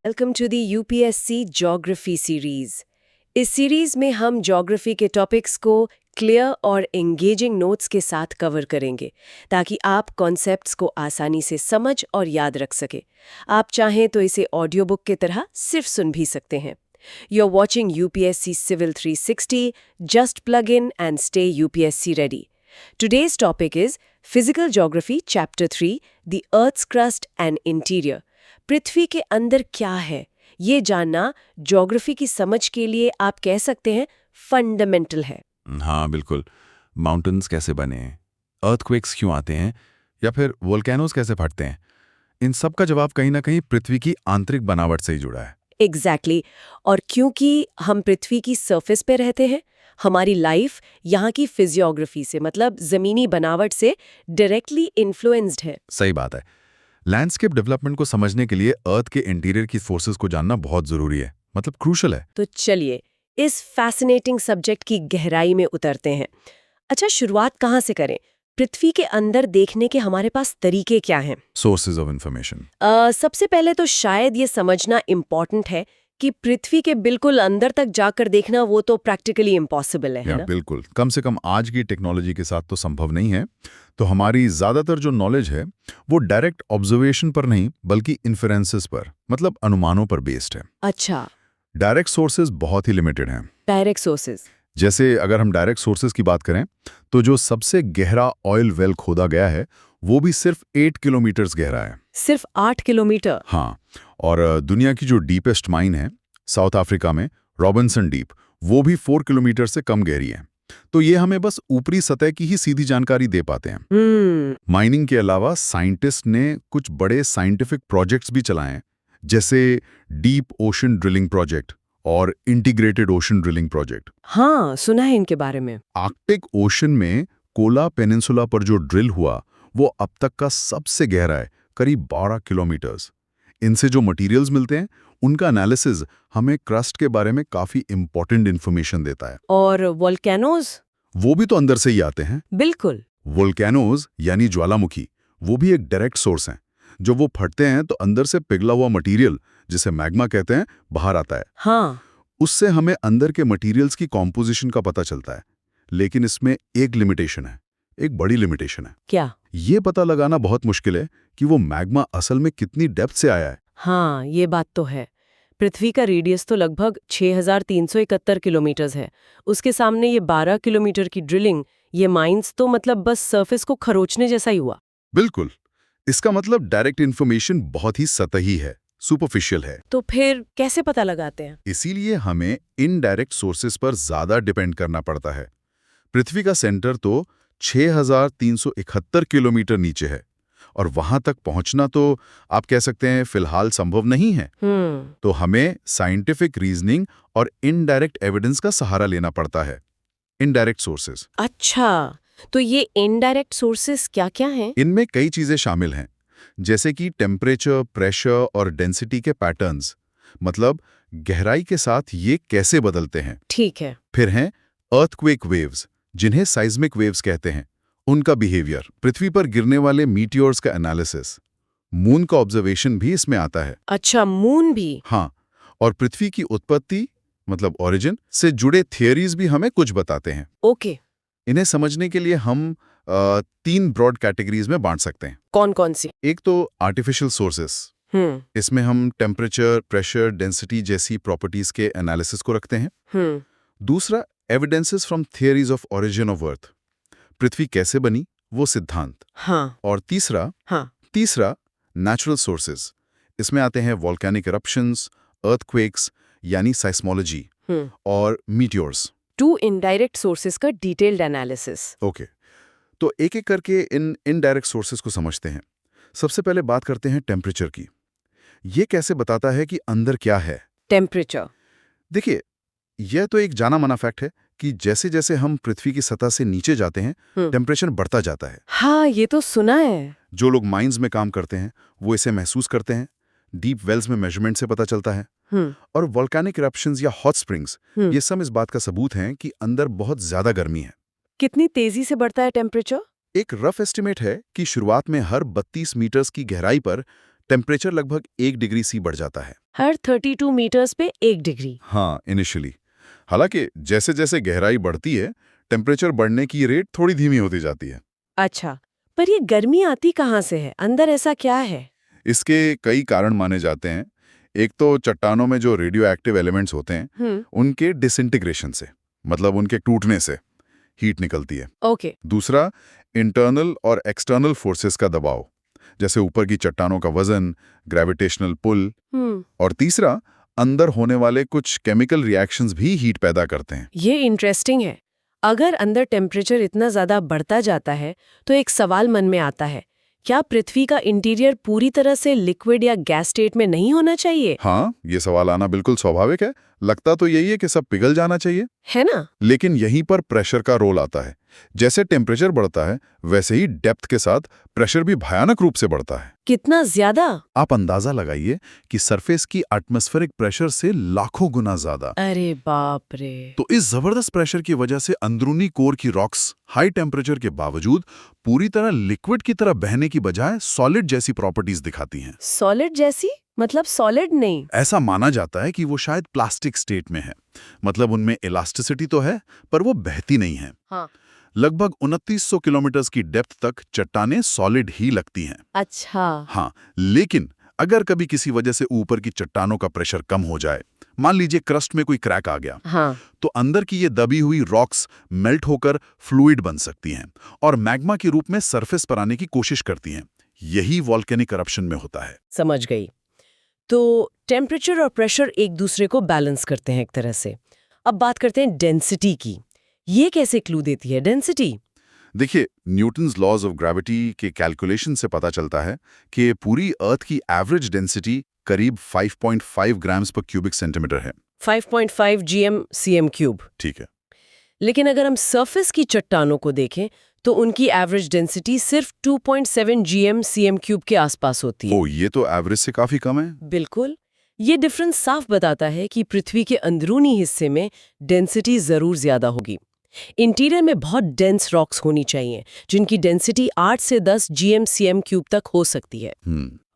Welcome to the UPSC geography series. इस series में हम ज्योग्राफी के टॉपिक्स को क्लियर और एंगेजिंग नोट्स के साथ कवर करेंगे ताकि आप कॉन्सेप्ट्स को आसानी से समझ और याद रख सके। आप चाहें तो इसे ऑडियो बुक की तरह सिर्फ सुन भी सकते हैं। You are watching UPSC civil 360, just plug in and stay UPSC ready. Today's topic is Physical Geography Chapter 3, The Earth's Crust and Interior। पृथ्वी के अंदर क्या है, ये जानना ज्योग्राफी की समझ के लिए आप कह सकते हैं फंडामेंटल है। हाँ बिल्कुल। माउंटेन्स कैसे बने, अर्थक्वेक्स क्यों आते हैं, या फिर वोल्केनोज कैसे फटते हैं, इन सब का जवाब कहीं ना कहीं पृथ्वी की आंतरिक बनावट से ही जुड़ा है। एग्जैक्टली। और क्योंकि हम पृथ्वी की सरफेस पे रहते हैं, हमारी लाइफ यहाँ की फिजियोग्राफी से मतलब जमीनी बनावट से डायरेक्टली इन्फ्लुएंस्ड है। सही बात है। लैंडस्केप डेवलपमेंट को समझने के लिए अर्थ के इंटीरियर की फोर्सेस को जानना बहुत जरूरी है, मतलब क्रूशल है। तो चलिए इस फैसिनेटिंग सब्जेक्ट की गहराई में उतरते हैं। अच्छा, शुरुआत कहाँ से करें? पृथ्वी के अंदर देखने के हमारे पास तरीके क्या हैं? Sources of information. सबसे पहले तो शायद ये समझना इम्पॉर्टेंट है कि पृथ्वी के बिल्कुल अंदर तक जाकर देखना वो तो प्रैक्टिकली इम्पॉसिबल है ना? बिल्कुल, कम से कम आज की टेक्नोलॉजी के साथ तो संभव नहीं है। तो हमारी ज्यादातर जो नॉलेज है वो डायरेक्ट ऑब्जर्वेशन पर नहीं बल्कि इन्फेरेंसेस पर, मतलब अनुमानों पर बेस्ड है। अच्छा, डायरेक्ट सोर्सेज बहुत ही लिमिटेड हैं। डायरेक्ट सोर्सेज जैसे अगर हम डायरेक्ट सोर्सेज की बात करें तो जो सबसे गहरा ऑयल वेल खोदा गया है वो भी सिर्फ 8 किलोमीटर्स गहरा है। सिर्फ 8 किलोमीटर? हाँ, और दुनिया की जो डीपेस्ट माइन है साउथ अफ्रीका में, रॉबिन्सन डीप, वो भी 4 किलोमीटर से कम गहरी है। तो ये हमें बस ऊपरी सतह की ही सीधी जानकारी दे पाते हैं। माइनिंग के अलावा साइंटिस्ट ने कुछ बड़े साइंटिफिक प्रोजेक्ट्स भी चलाए हैं, जैसे डीप ओशन ड्रिलिंग प्रोजेक्ट और इंटीग्रेटेड ओशन ड्रिलिंग प्रोजेक्ट। हाँ, सुना है इनके बारे में। आर्कटिक ओशन में कोला पेनिनसुला पर जो ड्रिल हुआ वो अब तक का सबसे गहरा है, करीब 12 किलोमीटर्स। इनसे जो मटेरियल्स मिलते हैं उनका एनालिसिस हमें क्रस्ट के बारे में काफी इंपॉर्टेंट इंफॉर्मेशन देता है। और वोल्केनोज? वो भी तो अंदर से ही आते हैं। बिल्कुल। वोल्केनोज यानी ज्वालामुखी, वो भी एक डायरेक्ट सोर्स हैं। जब वो फटते हैं तो अंदर से पिघला हुआ मटेरियल, जिसे मैग्मा कहते हैं, बाहर आता है। हाँ। उससे हमें अंदर के मटेरियल्स की कॉम्पोजिशन का पता चलता है। लेकिन इसमें एक लिमिटेशन है, एक बड़ी लिमिटेशन है। क्या? ये पता लगाना बहुत मुश्किल है कि वो मैग्मा असल में कितनी डेप्थ से आया है। हाँ, ये बात तो है। पृथ्वी का रेडियस तो लगभग 6371 किलोमीटर है। उसके सामने ये 12 किलोमीटर की ड्रिलिंग, ये माइंस तो मतलब बस सरफेस को खरोचने जैसा ही हुआ। बिल्कुल। इसका मतलब डायरेक्ट इन्फॉर्मेशन बहुत ही सतही है, सुपरफिशियल है। तो फिर कैसे पता लगाते हैं? इसीलिए हमें इनडायरेक्ट सोर्सेस पर ज्यादा डिपेंड करना पड़ता है। पृथ्वी का सेंटर तो 6371 किलोमीटर नीचे है, और वहां तक पहुंचना तो आप कह सकते हैं फिलहाल संभव नहीं है। तो हमें साइंटिफिक रीजनिंग और इनडायरेक्ट एविडेंस का सहारा लेना पड़ता है। Indirect sources. अच्छा, तो ये इनडायरेक्ट सोर्सेस क्या-क्या हैं? इनमें कई चीजें शामिल हैं, जैसे कि टेम्परेचर, प्रेशर और डेंसिटी के पैटर्न्स, मतलब गहराई के साथ ये कैसे बदलते हैं। ठीक है। फिर हैं अर्थक्वेक वेव्स, जिन्हें साइज्मिक वेव्स कहते हैं, उनका बिहेवियर, पृथ्वी पर गिरने वाले मीटियोर्स का एनालिसिस, मून का ऑब्जर्वेशन भी इसमें आता है। अच्छा, मून भी? हाँ, और पृथ्वी की उत्पत्ति मतलब ओरिजिन से जुड़े थियरीज भी हमें कुछ बताते हैं। ओके। इन्हें समझने के लिए हम 3 ब्रॉड कैटेगरीज में बांट सकते हैं। कौन-कौन सी? एक तो आर्टिफिशियल सोर्सेस, इसमें हम टेम्परेचर, प्रेशर, डेंसिटी जैसी प्रॉपर्टीज के एनालिसिस को रखते हैं। दूसरा, evidences from theories of origin of earth, पृथ्वी कैसे बनी वो सिद्धांत। हाँ। और तीसरा नेचुरल सोर्सेज, इसमें आते हैं वोल्केनिक इरप्शंस, अर्थक्वेक्स यानी साइस्मोलॉजी, और मीटियोर्स। 2 इनडायरेक्ट सोर्सेस का डिटेल्ड एनालिसिस। ओके, तो एक एक करके इन इनडायरेक्ट सोर्सेज को समझते हैं। सबसे पहले बात करते हैं टेम्परेचर की। ये कैसे बताता है कि अंदर क्या है? टेम्परेचर? देखिए, यह तो एक जाना माना फैक्ट है कि जैसे जैसे हम पृथ्वी की सतह से नीचे जाते हैं, टेम्परेचर बढ़ता जाता है। हाँ, ये तो सुना है। जो लोग माइंस में काम करते हैं वो इसे महसूस करते हैं। डीप वेल्स में मेजरमेंट से पता चलता है। और वोल्केनिक इरप्शंस या हॉट स्प्रिंग्स, ये सब इस बात का सबूत हैं कि अंदर बहुत ज्यादा गर्मी है। कितनी तेजी से बढ़ता है टेम्परेचर? एक रफ एस्टिमेट है कि शुरुआत में हर 32 मीटर्स की गहराई पर टेम्परेचर लगभग 1 डिग्री सी बढ़ जाता है। हर 32 मीटर्स पे 1 डिग्री। हाँ, इनिशियली। हालांकि जैसे जैसे गहराई बढ़ती है, टेम्परेचर बढ़ने की रेट थोड़ी धीमी होती जाती है। अच्छा, पर ये गर्मी आती कहाँ से है? अंदर ऐसा क्या है? इसके कई कारण माने जाते हैं। एक तो चट्टानों में जो रेडियो एक्टिव एलिमेंट्स होते हैं, उनके डिसइंटीग्रेशन से, मतलब उनके टूटने से हीट निकलती है। ओके। दूसरा, इंटरनल और एक्सटर्नल फोर्सेस का दबाव, जैसे ऊपर की चट्टानों का वजन, ग्रेविटेशनल पुल। और तीसरा, अंदर होने वाले कुछ केमिकल रिएक्शंस भी हीट पैदा करते हैं। ये इंटरेस्टिंग है। अगर अंदर टेम्परेचर इतना ज्यादा बढ़ता जाता है तो एक सवाल मन में आता है, क्या पृथ्वी का इंटीरियर पूरी तरह से लिक्विड या गैस स्टेट में नहीं होना चाहिए? हाँ, ये सवाल आना बिल्कुल स्वाभाविक है। लगता तो यही है कि सब पिघल जाना चाहिए, है ना? लेकिन यहीं पर प्रेशर का रोल आता है। जैसे टेम्परेचर बढ़ता है, वैसे ही डेप्थ के साथ प्रेशर भी भयानक रूप से बढ़ता है। कितना ज्यादा? आप अंदाजा लगाइए कि सरफेस की एटमॉस्फेरिक प्रेशर से लाखों गुना ज्यादा। अरे बाप रे। तो इस जबरदस्त प्रेशर की वजह से अंदरूनी कोर की रॉक्स हाई टेम्परेचर के बावजूद पूरी तरह लिक्विड की तरह बहने की बजाय सॉलिड जैसी प्रॉपर्टीज दिखाती हैं। सॉलिड जैसी? मतलब सॉलिड नहीं? ऐसा माना जाता है कि वो शायद प्लास्टिक स्टेट में है। मतलब उनमें इलास्टिसिटी तो है, पर वो बहती नहीं है। हाँ। लगभग 2900 किलोमीटर की डेप्थ तक चट्टानें सॉलिड ही लगती हैं। अच्छा। हाँ, लेकिन अगर कभी किसी वजह से ऊपर की चट्टानों का प्रेशर कम हो जाए, मान लीजिए क्रस्ट में कोई क्रैक आ गया, हाँ। तो अंदर की ये दबी हुई रॉक्स मेल्ट होकर फ्लूइड बन सकती हैं और मैग्मा के रूप में सरफेस पर आने की कोशिश करती हैं। यही वॉल्केनिक करप्शन में होता है। समझ गई। तो टेम्परेचर और प्रेशर एक दूसरे को बैलेंस करते हैं एक तरह से। अब बात करते हैं डेंसिटी की। ये कैसे क्लू देती है डेंसिटी? देखिए, न्यूटन्स लॉज ऑफ ग्रेविटी के कैलकुलेशन से पता चलता है कि पूरी अर्थ की एवरेज डेंसिटी करीब 5.5 ग्राम्स पर क्यूबिक सेंटीमीटर है। 5.5 GM CM क्यूब। ठीक है। लेकिन अगर हम सरफेस की चट्टानों को देखें तो उनकी एवरेज डेंसिटी सिर्फ 2.7 GM CM क्यूब के आसपास होती है। ओ, ये तो एवरेज से काफी कम है। बिल्कुल। ये डिफरेंस साफ बताता है कि पृथ्वी के अंदरूनी हिस्से में डेंसिटी जरूर ज्यादा होगी। इंटीरियर में बहुत डेंस रॉक्स होनी चाहिए जिनकी डेंसिटी 8 से 10 GM CM क्यूब तक हो सकती है।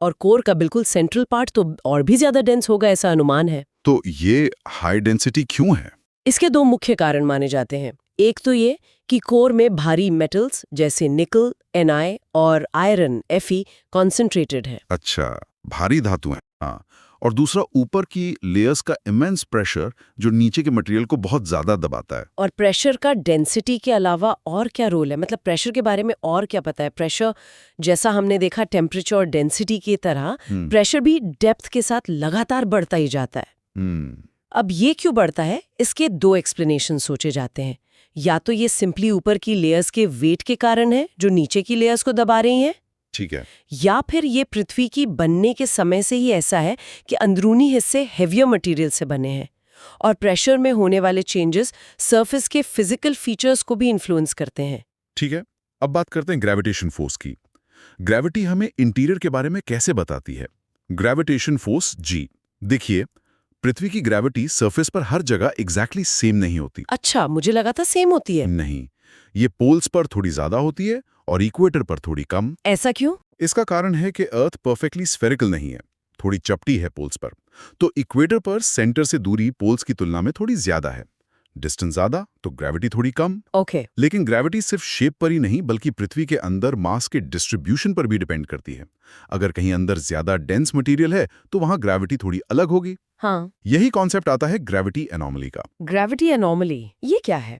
और कोर का बिल्कुल सेंट्रल पार्ट तो और भी ज्यादा डेंस होगा, ऐसा अनुमान है। तो ये हाई डेंसिटी क्यों है? इसके दो मुख्य कारण माने जाते हैं। एक तो ये कि कोर में भारी मेटल्स जैसे निकल, Na और आयरन Fe कॉन्सेंट्रेटेड है। अच्छा, भारी धातु है। हाँ। और दूसरा, ऊपर की लेयर्स का इमेंस प्रेशर जो नीचे के मटेरियल को बहुत ज्यादा दबाता है। और प्रेशर का डेंसिटी के अलावा और क्या रोल है? मतलब प्रेशर के बारे में और क्या पता है? प्रेशर जैसा हमने देखा टेम्परेचर और डेंसिटी की तरह प्रेशर भी डेप्थ के साथ लगातार बढ़ता ही जाता है। अब ये क्यों बढ़ता है? इसके दो एक्सप्लेनेशन सोचे जाते हैं। या तो ये सिंपली ऊपर की लेयर्स के वेट के कारण है जो नीचे की लेयर्स को दबा रही हैं। ठीक है। या फिर ये पृथ्वी की बनने के समय से ही ऐसा है कि अंदरूनी हिस्से हेवियर मटेरियल से बने हैं और प्रेशर में होने वाले चेंजेस सरफेस के फिजिकल फीचर्स को भी इन्फ्लुएंस करते हैं। ठीक है। अब बात करते हैं ग्रेविटेशन फोर्स की। ग्रेविटी हमें इंटीरियर के बारे में कैसे बताती है? Gravitation force G। देखिए, पृथ्वी की ग्रेविटी सरफेस पर हर जगह एग्जैक्टली सेम नहीं होती। अच्छा, मुझे लगा था सेम होती है। नहीं, ये पोल्स पर थोड़ी ज्यादा होती है और इक्वेटर पर थोड़ी कम। ऐसा क्यों? इसका कारण है कि अर्थ परफेक्टली स्फेरिकल नहीं है, थोड़ी चपटी है पोल्स पर। तो इक्वेटर पर सेंटर से दूरी पोल्स की तुलना में थोड़ी ज्यादा है। डिस्टेंस ज्यादा तो ग्रेविटी थोड़ी कम। ओके। लेकिन ग्रेविटी सिर्फ शेप पर ही नहीं बल्कि पृथ्वी के अंदर मास के डिस्ट्रीब्यूशन पर भी डिपेंड करती है। अगर कहीं अंदर ज्यादा डेंस मटेरियल है तो वहां ग्रेविटी थोड़ी अलग होगी। हाँ। यही कॉन्सेप्ट आता है ग्रेविटी एनॉमली का। ग्रेविटी एनॉमली, ये क्या है?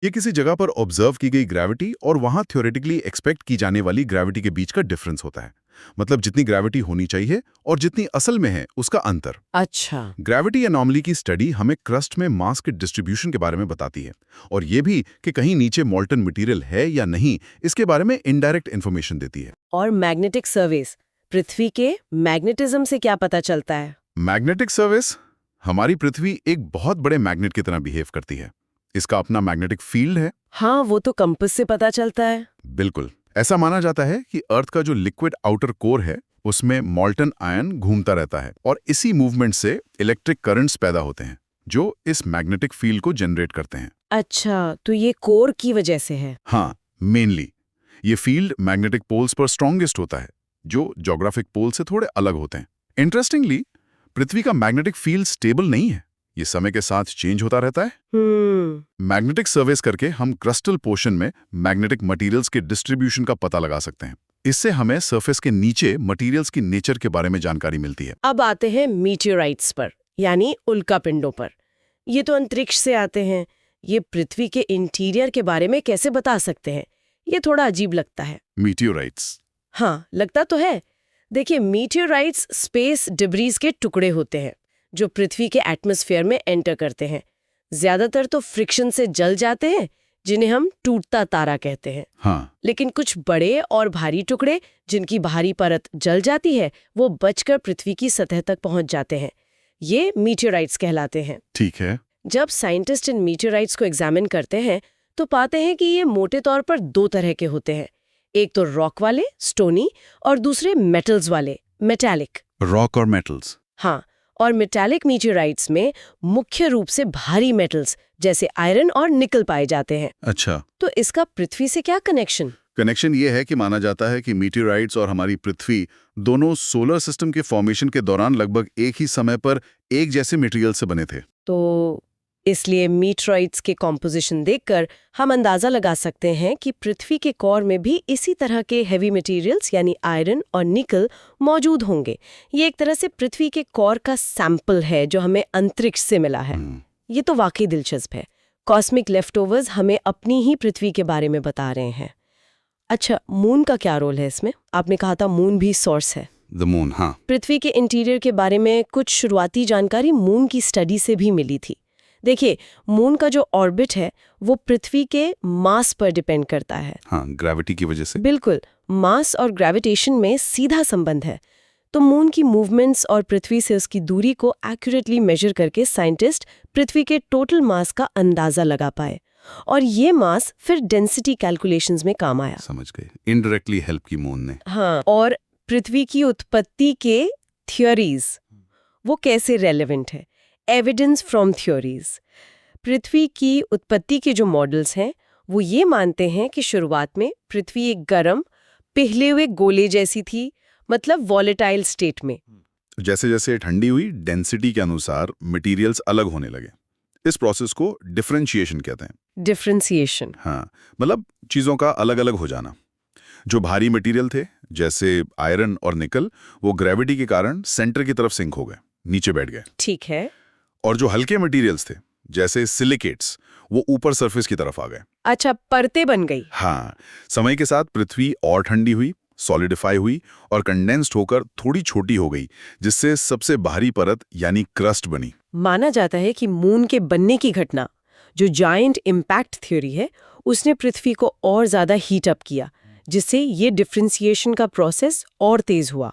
ये किसी जगह पर ऑब्जर्व की गई ग्रेविटी और वहां थ्योरेटिकली एक्सपेक्ट की जाने वाली ग्रेविटी के बीच का डिफरेंस होता है। मतलब जितनी ग्रेविटी होनी चाहिए और जितनी असल में है उसका अंतर। अच्छा। ग्रेविटी एनॉमली की स्टडी हमें क्रस्ट में मास के डिस्ट्रीब्यूशन के बारे में बताती है और ये भी कि कहीं नीचे मॉल्टन मटेरियल है या नहीं, इसके बारे में इनडायरेक्ट इन्फॉर्मेशन देती है। और मैग्नेटिक सर्वेस, पृथ्वी के मैग्नेटिज्म से क्या पता चलता है? मैग्नेटिक सर्विस, हमारी पृथ्वी एक बहुत बड़े मैग्नेट की तरह बिहेव करती है। इसका अपना मैग्नेटिक फील्ड है। हाँ, वो तो कंपास से पता चलता है। बिल्कुल। ऐसा माना जाता है कि अर्थ का जो लिक्विड आउटर कोर है उसमें मॉल्टन आयन घूमता रहता है और इसी मूवमेंट से इलेक्ट्रिक करंट्स पैदा होते हैं जो इस मैग्नेटिक फील्ड को जनरेट करते हैं। अच्छा, तो ये कोर की वजह से है? हाँ, मेनली ये फील्ड मैग्नेटिक पोल्स पर स्ट्रॉन्गेस्ट होता है, जो ज्योग्राफिक पोल से थोड़े अलग होते हैं। इंटरेस्टिंगली, पृथ्वी का मैग्नेटिक फील्ड स्टेबल नहीं है, ये समय के साथ चेंज होता रहता है। मैग्नेटिक सर्वेस करके हम क्रस्टल पोर्शन में मैग्नेटिक मटेरियल्स के डिस्ट्रीब्यूशन का पता लगा सकते हैं। इससे हमें सरफेस के नीचे मटेरियल्स की नेचर के बारे में जानकारी मिलती है। अब आते हैं मीटियोराइट्स पर, यानी उल्कापिंडों पर। ये तो अंतरिक्ष से आते हैं, ये पृथ्वी के इंटीरियर के बारे में कैसे बता सकते हैं? ये थोड़ा अजीब लगता है। मीटियोराइट्स? हाँ, लगता तो है। देखिए, मीटियोराइट्स स्पेस डिब्रीज के टुकड़े होते हैं जो पृथ्वी के एटमॉस्फेयर में एंटर करते हैं। ज्यादातर तो फ्रिक्शन से जल जाते हैं, जिन्हें हम टूटता तारा कहते हैं। हाँ। लेकिन कुछ बड़े और भारी टुकड़े जिनकी बाहरी परत जल जाती है, वो बचकर पृथ्वी की सतह तक पहुंच जाते हैं। ये मीटियोराइट्स कहलाते हैं। ठीक है। जब साइंटिस्ट इन मीटियोराइट्स को एग्जामिन करते हैं तो पाते हैं कि ये मोटे तौर पर दो तरह के होते हैं। एक तो रॉक वाले, स्टोनी, और दूसरे मेटल्स वाले, मेटालिक। रॉक और मेटल्स? हाँ, और मेटालिक मीटियोराइट्स में मुख्य रूप से भारी मेटल्स जैसे आयरन और निकल पाए जाते हैं। अच्छा। तो इसका पृथ्वी से क्या कनेक्शन? कनेक्शन ये है कि माना जाता है कि मीटियोराइट्स और हमारी पृथ्वी दोनों सोलर सिस्टम के फॉर्मेशन के दौरान लगभग एक ही समय पर एक जैसे मटेरियल से बने थे। तो इसलिए मीटियोराइट्स के कॉम्पोजिशन देखकर हम अंदाजा लगा सकते हैं कि पृथ्वी के कोर में भी इसी तरह के हेवी मटेरियल्स यानी आयरन और निकल मौजूद होंगे। ये एक तरह से पृथ्वी के कोर का सैंपल है जो हमें अंतरिक्ष से मिला है। ये तो वाकई दिलचस्प है। कॉस्मिक लेफ्टओवर्स हमें अपनी ही पृथ्वी के बारे में बता रहे हैं। अच्छा, मून का क्या रोल है इसमें? आपने कहा था मून भी सोर्स है। द मून, हाँ। पृथ्वी के इंटीरियर के बारे में कुछ शुरुआती जानकारी मून की स्टडी से भी मिली थी। देखिए, मून का जो ऑर्बिट है वो पृथ्वी के मास पर डिपेंड करता है। हाँ, ग्रेविटी की वजह से। बिल्कुल, मास और ग्रेविटेशन में सीधा संबंध है। तो मून की मूवमेंट्स और पृथ्वी से उसकी दूरी को एक्यूरेटली मेजर करके साइंटिस्ट पृथ्वी के टोटल मास का अंदाजा लगा पाए, और ये मास फिर डेंसिटी कैलकुलेशंस में काम आया। समझ गए, इनडायरेक्टली हेल्प की मून ने। हाँ, और पृथ्वी की उत्पत्ति के थ्योरीज वो कैसे रेलेवेंट है? Evidence from theories. पृथ्वी की उत्पत्ति के जो मॉडल्स हैं वो ये मानते हैं कि शुरुआत में पृथ्वी एक गर्म पिघले हुए गोले जैसी थी, मतलब वॉलेटाइल स्टेट में। जैसे जैसे ठंडी हुई, डेंसिटी के अनुसार मटेरियल्स अलग होने लगे। इस प्रोसेस को डिफरेंशिएशन कहते हैं। डिफरेंशिएशन? हाँ, मतलब चीजों का अलग अलग हो जाना। जो भारी मटेरियल थे जैसे आयरन और निकल, वो ग्रेविटी के कारण सेंटर की तरफ सिंक हो गए, नीचे बैठ गए। ठीक है। और जो हल्के मटेरियल्स थे जैसे सिलिकेट्स, वो ऊपर सरफेस की तरफ आ गए। अच्छा, परतें बन गई। हाँ, समय के साथ पृथ्वी और ठंडी हुई, सॉलिडिफाई हुई और कंडेंस्ड होकर थोड़ी छोटी हो गई, जिससे सबसे बाहरी परत यानी क्रस्ट बनी। माना जाता है कि मून के बनने की घटना, जो जायंट इम्पैक्ट थ्योरी है, उसने पृथ्वी को और ज्यादा हीट अप किया, जिससे ये डिफरेंशिएशन का प्रोसेस और तेज हुआ।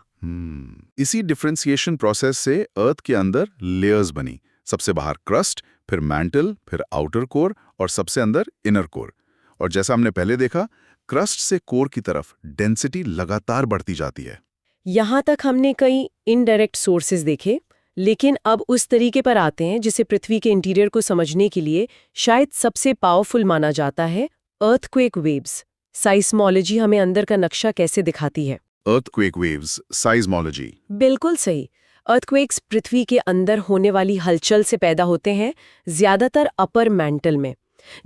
इसी डिफरेंशिएशन प्रोसेस से अर्थ के अंदर लेयर्स बनी। सबसे बाहर क्रस्ट, फिर मैंटल, फिर आउटर कोर और सबसे अंदर इनर कोर। और जैसा हमने पहले देखा, क्रस्ट से कोर की तरफ डेंसिटी लगातार बढ़ती जाती है। यहाँ तक हमने कई इनडायरेक्ट सोर्सेज देखे, लेकिन अब उस तरीके पर आते हैं जिसे पृथ्वी के इंटीरियर को समझने के लिए शायद सबसे पावरफुल माना जाता है, अर्थक्वेक वेव्स। साइस्मोलॉजी हमें अंदर का नक्शा कैसे दिखाती है? Earthquake waves, seismology. बिल्कुल सही। अर्थक्वेक्स पृथ्वी के अंदर होने वाली हलचल से पैदा होते हैं, ज्यादातर अपर मैंटल में।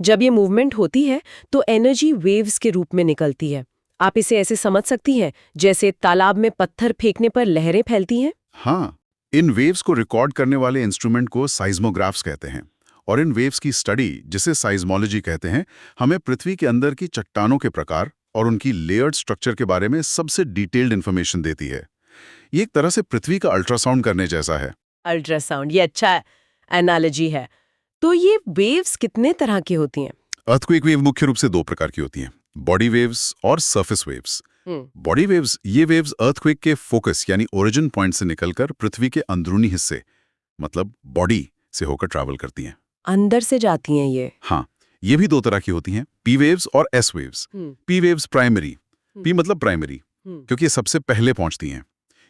जब ये मूवमेंट होती है तो एनर्जी वेव्स के रूप में निकलती है। आप इसे ऐसे समझ सकती हैं जैसे तालाब में पत्थर फेंकने पर लहरें फैलती हैं। हाँ, इन वेव्स को रिकॉर्ड करने वाले इंस्ट्रूमेंट को साइज्मोग्राफ्स कहते हैं। और इन वेव्स की स्टडी, जिसे साइज्मोलॉजी कहते हैं, हमें पृथ्वी के अंदर की चट्टानों के प्रकार और उनकी लेयर्ड स्ट्रक्चर के बारे में सबसे डिटेल्ड इन्फॉर्मेशन देती है। ये एक तरह से पृथ्वी का अल्ट्रासाउंड करने जैसा है। अल्ट्रासाउंड, ये अच्छा एनालॉजी है। तो ये वेव्स कितने तरह की होती हैं? अर्थक्वेक वेव मुख्य रूप से दो प्रकार की होती हैं, बॉडी वेव्स और सरफेस वेव्स। बॉडी वेव्स, ये वेव्स अर्थक्वेक के फोकस यानी ओरिजिन पॉइंट से निकलकर पृथ्वी के अंदरूनी हिस्से, मतलब बॉडी से होकर ट्रैवल करती हैं। अंदर से जाती हैं ये? हाँ, ये भी दो तरह की होती हैं, पी वेव्स और S waves. P waves primary, P मतलब प्राइमरी, क्योंकि ये सबसे पहले पहुंचती हैं।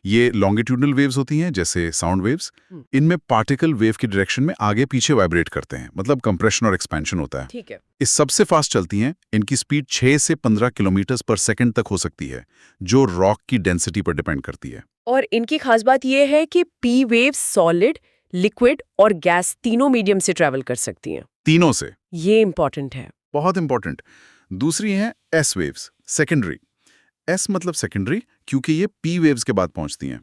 ये लॉन्गिट्यूडनल वेव्स होती हैं, जैसे साउंड वेव्स। इनमें पार्टिकल वेव की डायरेक्शन में आगे पीछे वाइब्रेट करते हैं, मतलब कंप्रेशन और एक्सपेंशन होता है। ठीक है। ये सबसे फास्ट चलती हैं। इनकी स्पीड 6 से 15 किलोमीटर पर सेकंड तक हो सकती है, जो रॉक की डेंसिटी पर डिपेंड करती है। और इनकी खास बात यह है कि पी वेव्स सॉलिड, लिक्विड और गैस तीनों मीडियम से ट्रैवल कर सकती हैं। तीनों से। ये इंपॉर्टेंट है। बहुत इंपॉर्टेंट। दूसरी है एस वेव्स, सेकेंडरी। एस मतलब सेकेंडरी क्योंकि ये पी वेव्स के बाद पहुंचती हैं।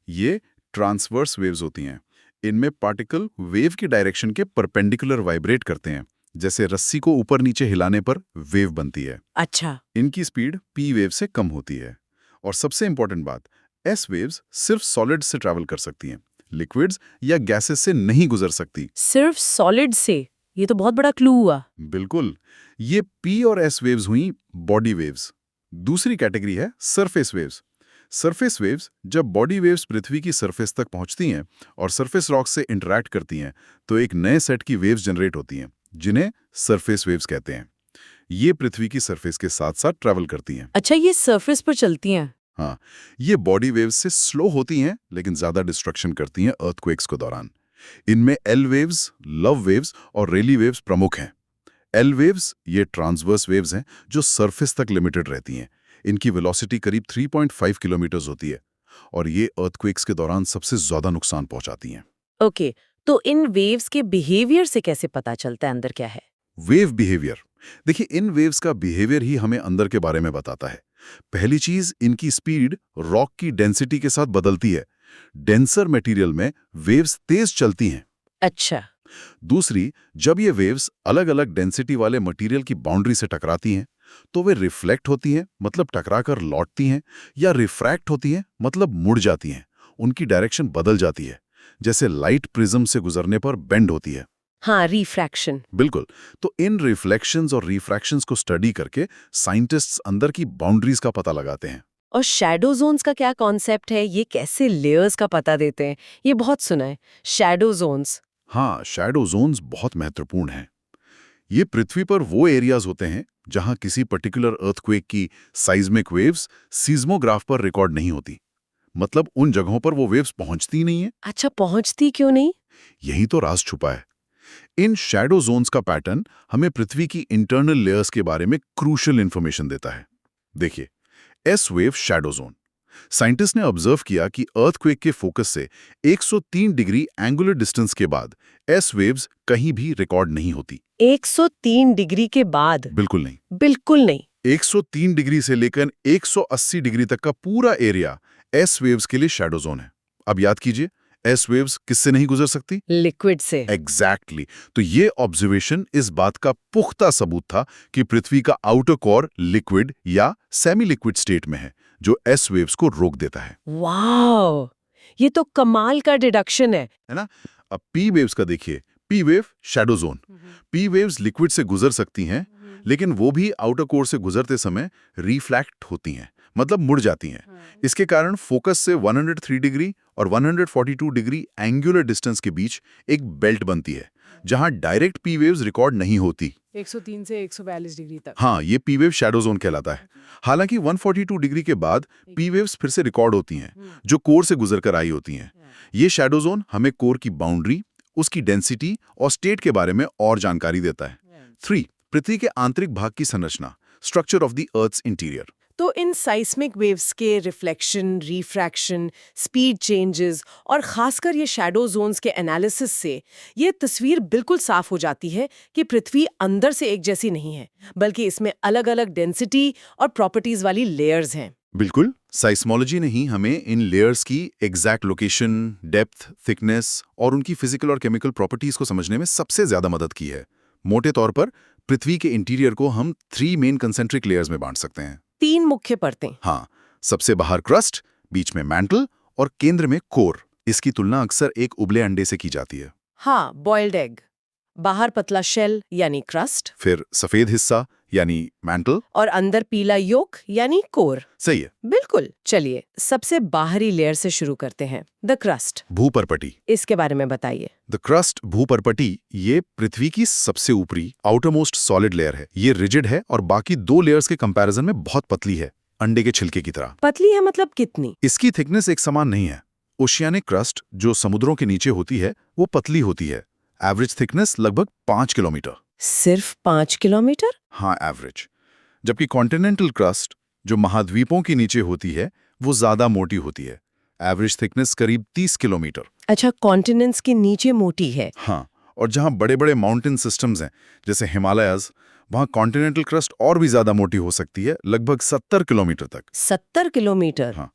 ये ट्रांसवर्स वेव्स होती हैं। इनमें पार्टिकल वेव की डायरेक्शन के परपेंडिकुलर वाइब्रेट करते हैं, जैसे रस्सी को ऊपर नीचे हिलाने पर वेव बनती है। अच्छा। इनकी स्पीड पी वेव से कम होती है। और सबसे इंपॉर्टेंट बात, एस वेव्स सिर्फ सॉलिड से ट्रैवल कर सकती हैं, लिक्विड्स या गैसेस से नहीं गुजर सकती। सिर्फ सॉलिड से? ये तो बहुत बड़ा क्लू हुआ। बिल्कुल। ये पी और एस वेव्स हुई बॉडी वेव्स। दूसरी कैटेगरी है सरफेस वेव्स। सरफेस वेव्स जब बॉडी वेव्स पृथ्वी की सरफेस तक पहुंचती हैं और सरफेस रॉक से इंटरैक्ट करती हैं, तो एक नए सेट की वेव्स जनरेट होती हैं, जिन्हें सरफेस वेव्स कहते हैं। ये पृथ्वी की सरफेस के साथ साथ ट्रैवल करती हैं। अच्छा, ये सरफेस पर चलती हैं? हाँ, ये बॉडी वेव्स से स्लो होती हैं, लेकिन ज्यादा डिस्ट्रक्शन करती हैं अर्थक्वेक्स के दौरान। इनमें एल वेव्स, लव वेव्स और रेली वेव्स प्रमुख हैं। एल वेव्स ये ट्रांसवर्स वेव्स हैं जो सरफेस तक लिमिटेड रहती हैं। इनकी वेलोसिटी करीब 3.5 किलोमीटर होती है और ये अर्थक्वेक्स के दौरान सबसे ज्यादा नुकसान पहुंचाती हैं। ओके, तो इन वेव्स के बिहेवियर से कैसे पता चलता है अंदर क्या है? Wave behaviour. देखिए, इन वेव्स का बिहेवियर ही हमें अंदर के बारे में बताता है। पहली चीज, इनकी स्पीड रॉक की डेंसिटी के साथ बदलती है। डेंसर मटेरियल में वेव्स तेज चलती हैं। अच्छा। दूसरी, जब ये वेव्स अलग अलग डेंसिटी वाले मटेरियल की बाउंड्री से टकराती हैं, तो वे रिफ्लेक्ट होती हैं, मतलब टकराकर लौटती हैं, या रिफ्रैक्ट होती हैं, मतलब मुड़ जाती हैं। उनकी डायरेक्शन बदल जाती है, जैसे लाइट प्रिज्म से गुजरने पर बेंड होती है। हाँ, रिफ्रैक्शन। बिल्कुल। तो इन रिफ्लेक्शंस और रिफ्रैक्शंस को स्टडी करके साइंटिस्ट्स अंदर की बाउंड्रीज का पता लगाते हैं। और शैडो जोन्स का क्या कॉन्सेप्ट है? ये कैसे लेयर्स का पता देते हैं? ये बहुत सुना है, शैडो जोन्स। हाँ, शैडो जोन्स बहुत महत्वपूर्ण हैं। ये पृथ्वी पर वो एरियाज होते हैं जहां किसी पर्टिकुलर अर्थक्वेक की साइज्मिक वेव्स सीज्मोग्राफ पर रिकॉर्ड नहीं होती। मतलब उन जगहों पर वो वेव्स पहुंचती नहीं है। अच्छा, पहुंचती क्यों नहीं? यही तो राज छुपा है। इन शैडो जोन्स का पैटर्न हमें पृथ्वी की इंटरनल लेयर्स के बारे में क्रूशियल इंफॉर्मेशन देता है। देखिए, S wave shadow zone. Scientist ने ऑब्जर्व किया कि अर्थक्वेक के फोकस से 103 डिग्री एंगुलर डिस्टेंस के बाद एस वेव्स कहीं भी रिकॉर्ड नहीं होती। 103 डिग्री के बाद? बिल्कुल नहीं। बिल्कुल नहीं। 103 डिग्री से लेकर 180 डिग्री तक का पूरा एरिया एस वेव्स के लिए शैडो जोन है। अब याद कीजिए, एस वेव्स किससे नहीं गुजर सकती? लिक्विड से। एग्जैक्टली। तो ये ऑब्जर्वेशन इस बात का पुख्ता सबूत था कि पृथ्वी का आउटर कोर लिक्विड या सेमी लिक्विड स्टेट में है, जो एस वेव्स को रोक देता है। वाओ, ये तो कमाल का डिडक्शन है ना? अब पी वेव्स का देखिए। P wave shadow zone. P waves liquid से गुजर सकती हैं, लेकिन वो भी आउटर कोर से गुजरते समय रिफ्लेक्ट होती हैं, मतलब मुड़ जाती हैं। इसके कारण फोकस से 103 डिग्री और 142 डिग्री एंगुलर डिस्टेंस के बीच एक बेल्ट बनती है, जहां डायरेक्ट पी वेव्स रिकॉर्ड नहीं होती। 103 से 142 डिग्री तक। हाँ, ये पी वेव शैडो जोन कहलाता है। हालांकि 142 डिग्री के बाद पी वेव्स फिर से रिकॉर्ड होती हैं, जो कोर से गुजरकर आई होती हैं। ये शैडो जोन हमें कोर की बाउंड्री, उसकी डेंसिटी और स्टेट के बारे में और जानकारी देता है। 3. पृथ्वी के आंतरिक भाग की संरचना, structure of the earth's interior. तो इन साइस्मिक वेव्स के रिफ्लेक्शन, रिफ्रैक्शन, स्पीड चेंजेस और खासकर ये शैडो जोन्स के एनालिसिस से ये तस्वीर बिल्कुल साफ हो जाती है कि पृथ्वी अंदर से एक जैसी नहीं है, बल्कि इसमें अलग-अलग डेंसिटी और प्रॉपर्टीज वाली लेयर्स हैं। बिल्कुल। साइस्मोलॉजी ने ही हमें इन लेयर्स की एग्जैक्ट लोकेशन, डेप्थ, थिकनेस और उनकी फिजिकल और केमिकल प्रॉपर्टीज को समझने में सबसे ज्यादा मदद की है। मोटे तौर पर पृथ्वी के इंटीरियर को हम 3 मेन कंसेंट्रिक लेयर्स में बांट सकते हैं। 3 मुख्य परतें। हाँ, सबसे बाहर क्रस्ट, बीच में मैंटल और केंद्र में कोर। इसकी तुलना अक्सर एक उबले अंडे से की जाती है। हाँ, बॉइल्ड एग। बाहर पतला शेल यानी क्रस्ट, फिर सफेद हिस्सा यानी मैंटल, और अंदर पीला योक यानी कोर। सही है। बिल्कुल। चलिए, सबसे बाहरी लेयर से शुरू करते हैं, द क्रस्ट। भूपरपटी। इसके बारे में बताइए। द क्रस्ट, भूपरपटी, ये पृथ्वी की सबसे ऊपरी आउटरमोस्ट सॉलिड लेयर है। ये रिजिड है और बाकी 2 लेयर्स के कंपैरिजन में बहुत पतली है। अंडे के छिलके की तरह। पतली है मतलब कितनी? इसकी थिकनेस एक समान नहीं है। ओशियानिक क्रस्ट जो समुद्रों के नीचे होती है वो पतली होती है। एवरेज थिकनेस लगभग 5 किलोमीटर। सिर्फ 5 किलोमीटर? हाँ, एवरेज। जबकि कॉन्टिनेंटल क्रस्ट जो महाद्वीपों के नीचे होती है वो ज्यादा मोटी होती है। एवरेज थिकनेस करीब 30 किलोमीटर। अच्छा, कॉन्टिनेंट्स के नीचे मोटी है। हाँ, और जहाँ बड़े बड़े माउंटेन सिस्टम्स हैं जैसे हिमालयाज, वहाँ कॉन्टिनेंटल क्रस्ट और भी ज्यादा मोटी हो सकती है, लगभग 70 किलोमीटर तक। 70 किलोमीटर? हाँ,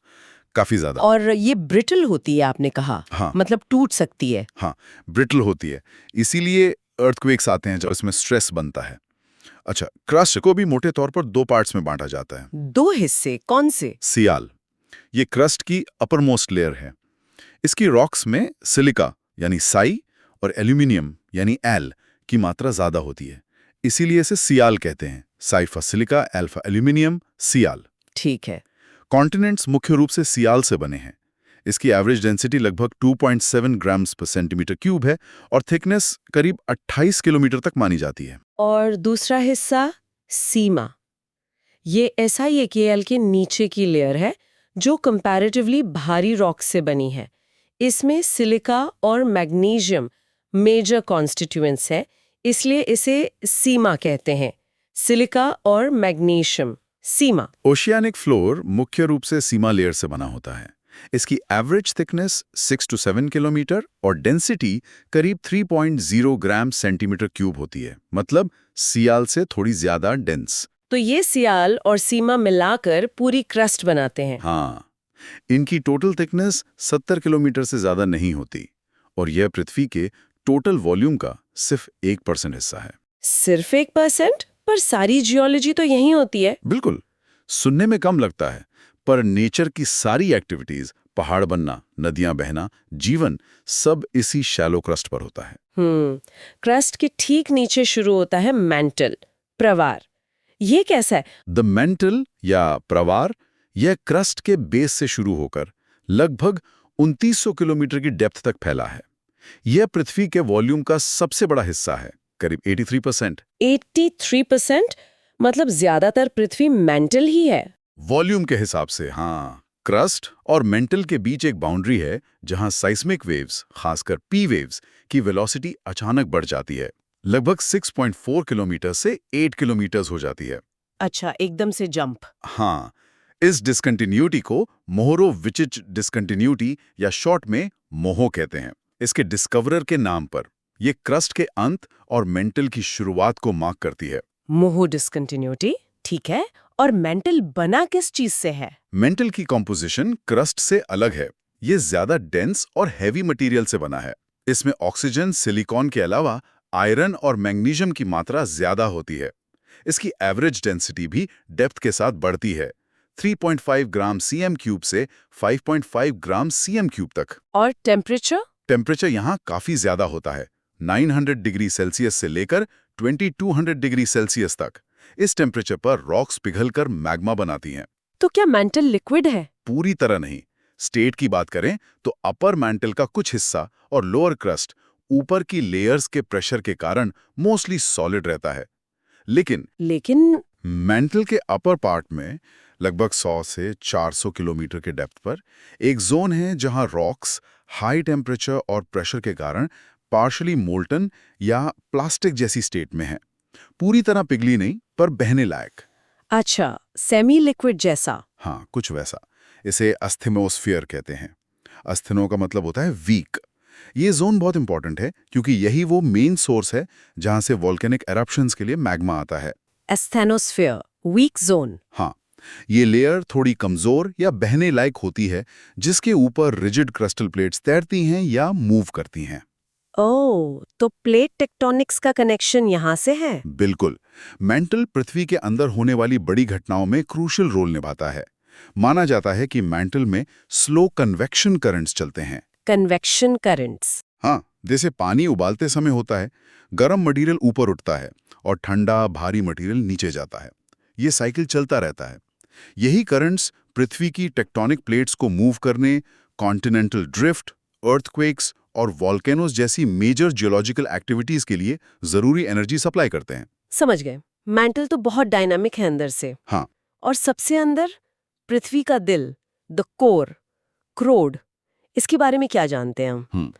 काफी ज्यादा। और ये ब्रिटल होती है आपने कहा? हाँ, मतलब टूट सकती है? हाँ, ब्रिटल होती है। इसीलिए अर्थक्वेक्स आते हैं जब इसमें स्ट्रेस बनता है। अच्छा, क्रस्ट को भी मोटे तौर पर 2 पार्ट्स में बांटा जाता है। 2 हिस्से कौन से? सियाल, ये क्रस्ट की अपर मोस्ट लेयर है। इसकी रॉक्स में सिलिका यानी साई और एल्यूमिनियम यानी एल की मात्रा ज्यादा होती है, इसीलिए इसे सियाल कहते हैं। साइफा सिलिका, एल्फा एल्यूमिनियम, सियाल। ठीक है। कॉन्टिनेंट्स मुख्य रूप से सियाल से बने हैं। इसकी एवरेज डेंसिटी लगभग 2.7 ग्राम्स पर सेंटीमीटर क्यूब है और थिकनेस करीब 28 किलोमीटर तक मानी जाती है। और दूसरा हिस्सा सीमा, ये SiAKL के नीचे की लेयर है जो कंपैरेटिवली भारी रॉक से बनी है। इसमें सिलिका और मैग्नीशियम मेजर कॉन्स्टिट्यूएंट्स है, इसलिए इसे सीमा कहते हैं। सिलिका और मैग्नीशियम, सीमा। ओशियानिक फ्लोर मुख्य रूप से सीमा लेयर से बना होता है। इसकी एवरेज थिकनेस 6 to 7 किलोमीटर और डेंसिटी करीब 3.0 ग्राम सेंटीमीटर क्यूब होती है, मतलब सियाल से थोड़ी ज्यादा डेंस। तो ये सियाल और सीमा मिलाकर पूरी क्रस्ट बनाते हैं। हाँ, इनकी टोटल थिकनेस 70 किलोमीटर से ज्यादा नहीं होती और यह पृथ्वी के टोटल वॉल्यूम का सिर्फ 1% हिस्सा है। सिर्फ 1%? पर सारी जियोलॉजी तो यहीं होती है। बिल्कुल, सुनने में कम लगता है, पर नेचर की सारी एक्टिविटीज, पहाड़ बनना, नदियां बहना, जीवन, सब इसी शैलो क्रस्ट पर होता है। क्रस्ट के ठीक नीचे शुरू होता है मैंटल, प्रवार। ये कैसा है? द मेंटल या प्रवार, यह क्रस्ट के बेस से शुरू होकर लगभग 2900 किलोमीटर की डेप्थ तक फैला है। यह पृथ्वी के वॉल्यूम का सबसे बड़ा हिस्सा है, करीब 83%। 83%? मतलब ज्यादातर पृथ्वी मेंटल ही है। वॉल्यूम के हिसाब से हाँ। क्रस्ट और मेंटल के बीच एक बाउंड्री है जहां साइस्मिक वेव्स, खासकर पी वेव्स की वेलोसिटी अचानक बढ़ जाती है। लगभग 6.4 किलोमीटर से 8 किलोमीटर हो जाती है। अच्छा, एकदम से जंप। हाँ, इस डिस्कंटिन्यूटी को मोहरोविचिच डिस्कंटिन्यूटी या शॉर्ट में मोहो कहते हैं। इसके डिस्कवरर के नाम पर यह क्रस्ट के अंत और मेंटल की शुरुआत को मार्क करती है। मोहो डिस्कंटिन्यूटी, ठीक है। और मेंटल बना किस चीज से है? मेंटल की कॉम्पोजिशन क्रस्ट से अलग है। ये ज्यादा डेंस और हैवी मटेरियल से बना है। इसमें ऑक्सीजन, सिलिकॉन के अलावा आयरन और मैग्नीशियम की मात्रा ज्यादा होती है। इसकी एवरेज डेंसिटी भी डेप्थ के साथ बढ़ती है, 3.5 ग्राम सीएम क्यूब से 5.5 ग्राम सीएम क्यूब तक। और टेम्परेचर? टेम्परेचर यहाँ काफी ज्यादा होता है, 900 डिग्री सेल्सियस से लेकर 2200 डिग्री सेल्सियस तक। इस टेम्परेचर पर रॉक्स पिघलकर मैग्मा बनाती हैं। तो क्या मेंटल लिक्विड है? पूरी तरह नहीं। स्टेट की बात करें तो अपर मैंटल का कुछ हिस्सा और लोअर क्रस्ट ऊपर की लेयर्स के प्रेशर के कारण मोस्टली सॉलिड रहता है। लेकिन मैंटल के अपर पार्ट में लगभग 100 से 400 किलोमीटर के डेप्थ पर एक जोन है जहां रॉक्स हाई टेम्परेचर और प्रेशर के कारण पार्शली मोल्टन या प्लास्टिक जैसी स्टेट में है। पूरी तरह पिघली नहीं, पर बहने लायक। अच्छा, सेमी लिक्विड जैसा। हाँ, कुछ वैसा। इसे अस्थिमोस्फियर कहते हैं। अस्थिनो का मतलब होता है वीक। ये जोन बहुत इंपॉर्टेंट है क्योंकि यही वो मेन सोर्स है जहां से वॉल्केनिक एरप्शंस के लिए मैग्मा आता है। Asthenosphere, week zone. हाँ, ये लेयर थोड़ी कमजोर या बहने लायक होती है, जिसके ऊपर रिजिड क्रिस्टल प्लेट्स तैरती हैं या मूव करती हैं। ओह, तो प्लेट टेक्टोनिक्स का कनेक्शन यहाँ से है? बिल्कुल। मैंटल पृथ्वी के अंदर होने वाली बड़ी घटनाओं में क्रूशियल रोल निभाता है। माना जाता है कि मैंटल में स्लो कन्वेक्शन करंट्स चलते हैं। Convection currents? हाँ, जैसे पानी उबालते समय होता है, गर्म मटेरियल ऊपर उठता है और ठंडा भारी मटेरियल नीचे जाता है। ये साइकिल चलता रहता है। यही करंट्स पृथ्वी की टेक्टोनिक प्लेट्स को मूव करने, कॉन्टिनेंटल ड्रिफ्ट, अर्थक्वेक्स और वॉल्केनोज जैसी मेजर जियोलॉजिकल एक्टिविटीज के लिए जरूरी एनर्जी सप्लाई करते हैं। समझ गए। मैंटल तो बहुत डायनामिक है अंदर से। हाँ। और सबसे अंदर पृथ्वी का दिल, द कोर, क्रोड, इसके बारे में क्या जानते हैं हम?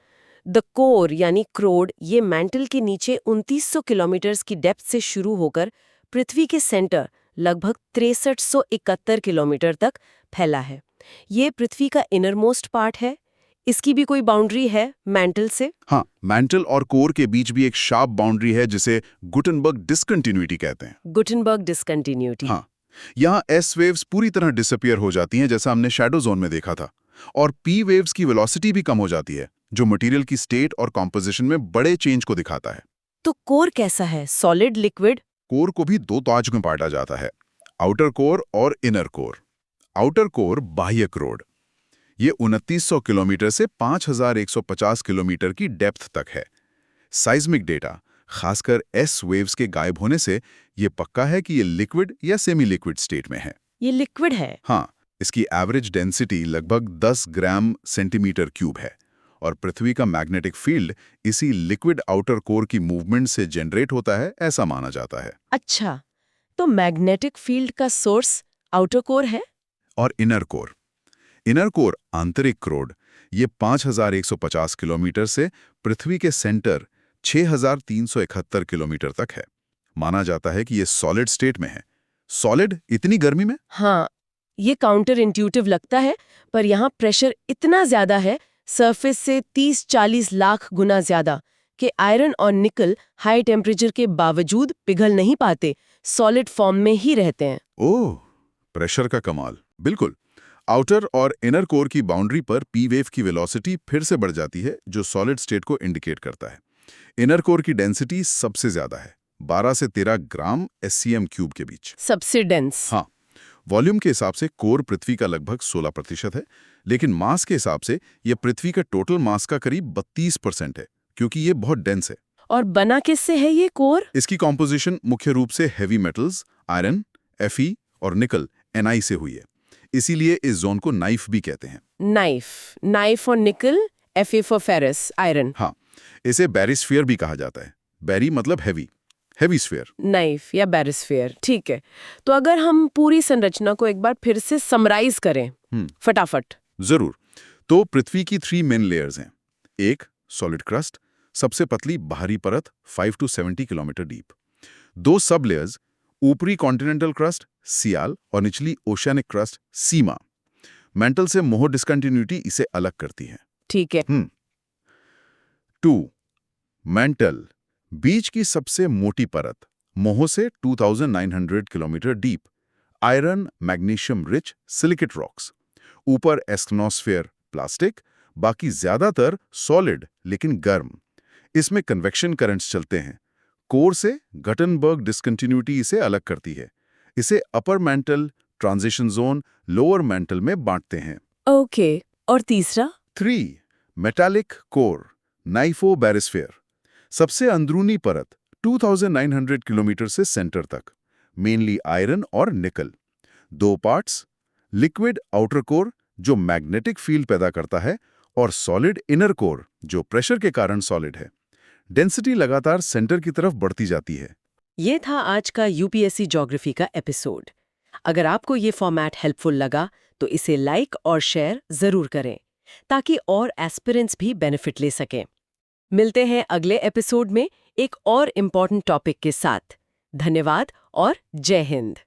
द कोर यानी क्रोड ये मैंटल के नीचे 2900 किलोमीटर की डेप्थ से शुरू होकर पृथ्वी के सेंटर लगभग 6371 किलोमीटर तक फैला है। ये पृथ्वी का इनरमोस्ट पार्ट है। इसकी भी कोई बाउंड्री है मैंटल से? हाँ, मैंटल और कोर के बीच भी एक शार्प बाउंड्री है जिसे गुटेनबर्ग डिसकंटिन्यूटी कहते हैं। Gutenberg discontinuity. हाँ, यहाँ एस वेव्स पूरी तरह डिसअपियर हो जाती हैं जैसा हमने शैडो जोन में देखा था, और पी वेव्स की वेलोसिटी भी कम हो जाती है, जो मटेरियल की स्टेट और कॉम्पोजिशन में बड़े चेंज को दिखाता है। तो कोर कैसा है, सॉलिड, लिक्विड? कोर को भी दो ताज में बांटा जाता है, आउटर कोर और इनर कोर। आउटर कोर बाह्य क्रोड, ये 2900 किलोमीटर से 5150 किलोमीटर की डेप्थ तक है। साइज्मिक डेटा, खासकर एस वेव्स के गायब होने से ये पक्का है कि ये लिक्विड या सेमी लिक्विड स्टेट में है। ये लिक्विड है? हाँ, इसकी एवरेज डेंसिटी लगभग 10 ग्राम सेंटीमीटर क्यूब है, और पृथ्वी का मैग्नेटिक फील्ड इसी लिक्विड आउटर कोर की मूवमेंट से जनरेट होता है, ऐसा माना जाता है। अच्छा, तो मैग्नेटिक फील्ड का सोर्स आउटर कोर है? और इनर कोर? इनर कोर आंतरिक क्रोड, ये 5150 किलोमीटर से पृथ्वी के सेंटर 6371 किलोमीटर तक है। माना जाता है कि ये सॉलिड स्टेट में है। सॉलिड इतनी गर्मी में? हाँ, ये काउंटर इंट्यूटिव लगता है, पर यहाँ प्रेशर इतना ज्यादा है, सरफेस से 30-40 लाख गुना ज्यादा, कि आयरन और निकल हाई टेम्परेचर के बावजूद पिघल नहीं पाते, सॉलिड फॉर्म में ही रहते हैं। ओह, प्रेशर का कमाल। बिल्कुल। आउटर और इनर कोर की बाउंड्री पर पी वेव की वेलोसिटी फिर से बढ़ जाती है, जो सॉलिड स्टेट को इंडिकेट करता है। इनर कोर की डेंसिटी सबसे ज्यादा है, 12 से 13 ग्राम SCM क्यूब के बीच। सबसे डेंस? हाँ, वॉल्यूम के हिसाब से कोर पृथ्वी का लगभग 16% है, लेकिन मास के हिसाब से यह पृथ्वी का टोटल मास का करीब 32% है, क्योंकि ये बहुत डेंस है। और बना किससे है ये कोर? इसकी कॉम्पोजिशन मुख्य रूप से हेवी मेटल्स, आयरन, Fe और निकल, Na से हुई है। इसीलिए इस जोन को नाइफ भी कहते हैं। नाइफ और निकल, Fa फॉर फेरस, आयरन। हाँ, इसे बैरिस्फीयर भी कहा जाता है। बैरी मतलब हैवी स्फीयर। नाइफ या बैरिस्फीयर, ठीक है। तो अगर हम पूरी संरचना को एक बार फिर से समराइज करें फटाफट। जरूर। तो पृथ्वी की 3 मेन लेयर्स हैं। एक, सॉलिड क्रस्ट, सबसे पतली बाहरी परत 5 to 70 किलोमीटर डीप। 2 सब लेयर्स, ऊपरी कॉन्टिनेंटल क्रस्ट सियाल और निचली ओशियानिक क्रस्ट सीमा। मेंटल से मोह डिस्कंटिन्यूटी इसे अलग करती है। ठीक है। 2, मेंटल, बीच की सबसे मोटी परत, मोह से 2900 kilometre deep, iron magnesium rich silicate rocks. ऊपर एस्क्नोस्फेयर प्लास्टिक, बाकी ज्यादातर सॉलिड लेकिन गर्म। इसमें कन्वेक्शन करंट्स चलते हैं। कोर से गुटेनबर्ग डिसकंटिन्यूटी इसे अलग करती है। इसे upper mantle, transition zone, lower mental में बांटते हैं। ओके, और तीसरा? 3, मेटालिक कोर, नाइफोबैरिस्फीयर, सबसे अंदरूनी परत 2900 किलोमीटर से सेंटर तक, मेनली आयरन और निकल। 2 पार्ट्स, लिक्विड आउटर कोर जो मैग्नेटिक फील्ड पैदा करता है, और सॉलिड इनर कोर जो प्रेशर के कारण सॉलिड है। डेंसिटी लगातार सेंटर की तरफ बढ़ती जाती है। ये था आज का UPSC ज्योग्राफी का एपिसोड। अगर आपको ये फॉर्मेट हेल्पफुल लगा तो इसे लाइक और शेयर जरूर करें, ताकि और एस्पिरेंट्स भी बेनिफिट ले सकें। मिलते हैं अगले एपिसोड में एक और इम्पॉर्टेंट टॉपिक के साथ। धन्यवाद और जय हिंद।